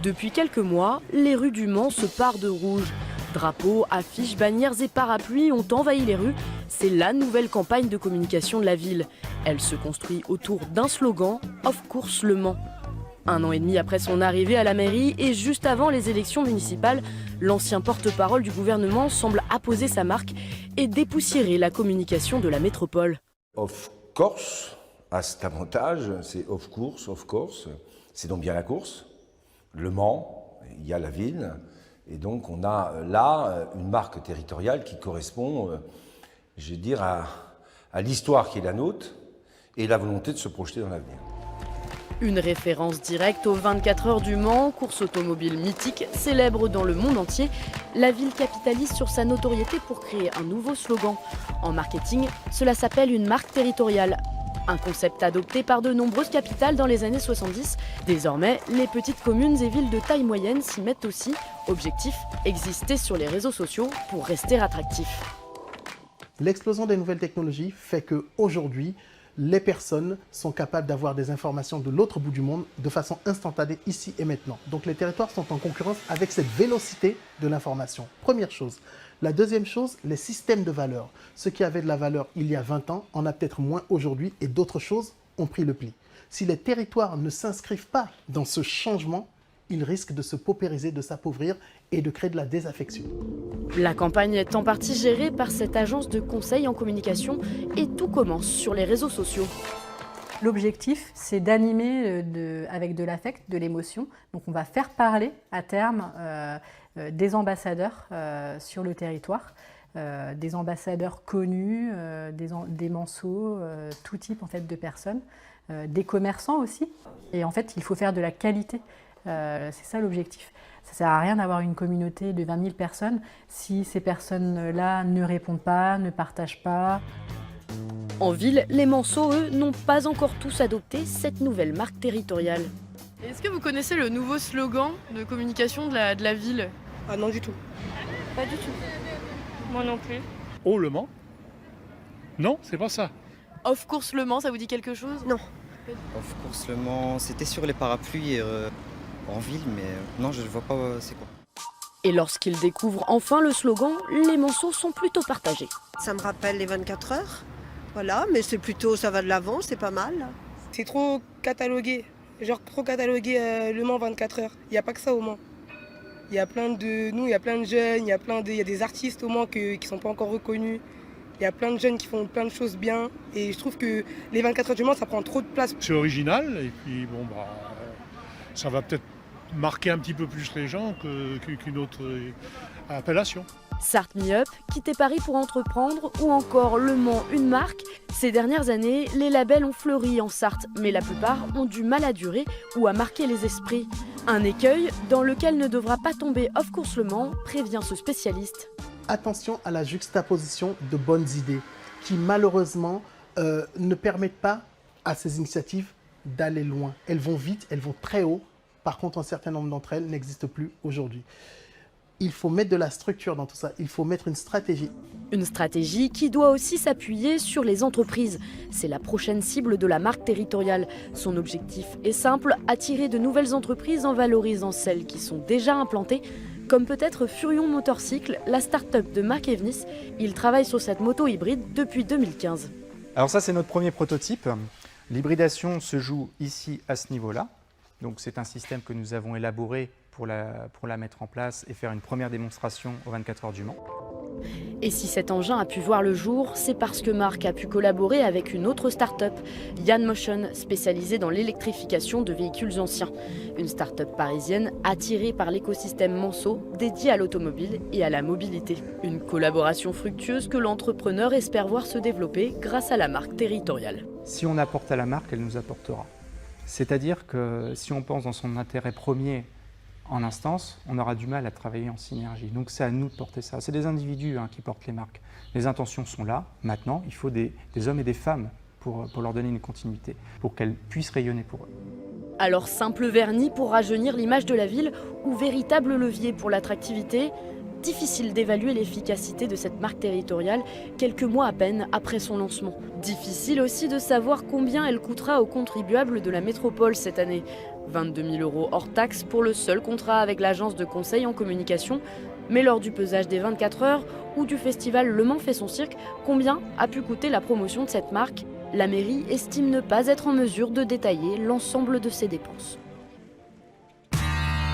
Depuis quelques mois, les rues du Mans se parent de rouge. Drapeaux, affiches, bannières et parapluies ont envahi les rues. C'est la nouvelle campagne de communication de la ville. Elle se construit autour d'un slogan « Off Course Le Mans ». 1 an et demi après son arrivée à la mairie et juste avant les élections municipales, l'ancien porte-parole du gouvernement semble apposer sa marque et dépoussiérer la communication de la métropole. Off Course a cet avantage, c'est off course, c'est donc bien la course. Le Mans, il y a la ville, et donc on a là une marque territoriale qui correspond, je vais dire, à l'histoire qui est la nôtre et la volonté de se projeter dans l'avenir. Une référence directe aux 24 heures du Mans, course automobile mythique, célèbre dans le monde entier. La ville capitalise sur sa notoriété pour créer un nouveau slogan. En marketing, cela s'appelle une marque territoriale. Un concept adopté par de nombreuses capitales dans les années 70. Désormais, les petites communes et villes de taille moyenne s'y mettent aussi. Objectif, exister sur les réseaux sociaux pour rester attractif. L'explosion des nouvelles technologies fait qu'aujourd'hui, les personnes sont capables d'avoir des informations de l'autre bout du monde de façon instantanée, ici et maintenant. Donc les territoires sont en concurrence avec cette vélocité de l'information. Première chose. La deuxième chose, les systèmes de valeurs. Ce qui avait de la valeur il y a 20 ans en a peut-être moins aujourd'hui et d'autres choses ont pris le pli. Si les territoires ne s'inscrivent pas dans ce changement, ils risquent de se paupériser, de s'appauvrir et de créer de la désaffection. La campagne est en partie gérée par cette agence de conseil en communication et tout commence sur les réseaux sociaux. L'objectif, c'est d'animer avec de l'affect, de l'émotion. Donc on va faire parler à terme des ambassadeurs sur le territoire, des ambassadeurs connus, des manceaux, tout type en fait, de personnes, des commerçants aussi. Et en fait, il faut faire de la qualité. C'est ça l'objectif. Ça ne sert à rien d'avoir une communauté de 20 000 personnes si ces personnes-là ne répondent pas, ne partagent pas. En ville, les manceaux, eux, n'ont pas encore tous adopté cette nouvelle marque territoriale. Est-ce que vous connaissez le nouveau slogan de communication de la ville? Ah non du tout. Pas du tout. Moi non plus. Oh, Le Mans? Non, c'est pas ça. Off Course Le Mans, ça vous dit quelque chose? Non. Off Course Le Mans, c'était sur les parapluies en ville, mais non, je ne vois pas c'est quoi. Et lorsqu'ils découvrent enfin le slogan, les manceaux sont plutôt partagés. Ça me rappelle les 24 heures. Voilà, mais c'est plutôt, ça va de l'avant, c'est pas mal. C'est trop catalogué, genre trop catalogué Le Mans 24 heures. Il n'y a pas que ça au Mans. Il y a plein de nous, il y a plein de jeunes, il y a des artistes au Mans qui ne sont pas encore reconnus. Il y a plein de jeunes qui font plein de choses bien. Et je trouve que les 24 heures du Mans, ça prend trop de place. C'est original et puis bon, ça va peut-être marquer un petit peu plus les gens qu'une autre appellation. Start Me Up, quitter Paris pour entreprendre ou encore Le Mans, une marque. Ces dernières années, les labels ont fleuri en Sarthe, mais la plupart ont du mal à durer ou à marquer les esprits. Un écueil dans lequel ne devra pas tomber Off Course Le Mans, prévient ce spécialiste. Attention à la juxtaposition de bonnes idées qui malheureusement ne permettent pas à ces initiatives d'aller loin. Elles vont vite, elles vont très haut. Par contre, un certain nombre d'entre elles n'existent plus aujourd'hui. Il faut mettre de la structure dans tout ça, il faut mettre une stratégie. Une stratégie qui doit aussi s'appuyer sur les entreprises. C'est la prochaine cible de la marque territoriale. Son objectif est simple, attirer de nouvelles entreprises en valorisant celles qui sont déjà implantées, comme peut-être Furion Motorcycle, la start-up de Marc Evnis. Il travaille sur cette moto hybride depuis 2015. Alors ça, c'est notre premier prototype. L'hybridation se joue ici à ce niveau-là. Donc c'est un système que nous avons élaboré pour la mettre en place et faire une première démonstration aux 24 heures du Mans. Et si cet engin a pu voir le jour, c'est parce que Marc a pu collaborer avec une autre start-up, Yann Motion, spécialisée dans l'électrification de véhicules anciens. Une start-up parisienne attirée par l'écosystème Manceau, dédié à l'automobile et à la mobilité. Une collaboration fructueuse que l'entrepreneur espère voir se développer grâce à la marque territoriale. Si on apporte à la marque, elle nous apportera. C'est-à-dire que si on pense dans son intérêt premier en instance, on aura du mal à travailler en synergie. Donc c'est à nous de porter ça. C'est des individus qui portent les marques. Les intentions sont là. Maintenant, il faut des hommes et des femmes pour leur donner une continuité, pour qu'elles puissent rayonner pour eux. Alors simple vernis pour rajeunir l'image de la ville ou véritable levier pour l'attractivité? difficile d'évaluer l'efficacité de cette marque territoriale quelques mois à peine après son lancement. Difficile aussi de savoir combien elle coûtera aux contribuables de la métropole cette année. 22 000 € hors taxe pour le seul contrat avec l'agence de conseil en communication. Mais lors du pesage des 24 heures ou du festival Le Mans fait son cirque, combien a pu coûter la promotion de cette marque ? La mairie estime ne pas être en mesure de détailler l'ensemble de ses dépenses.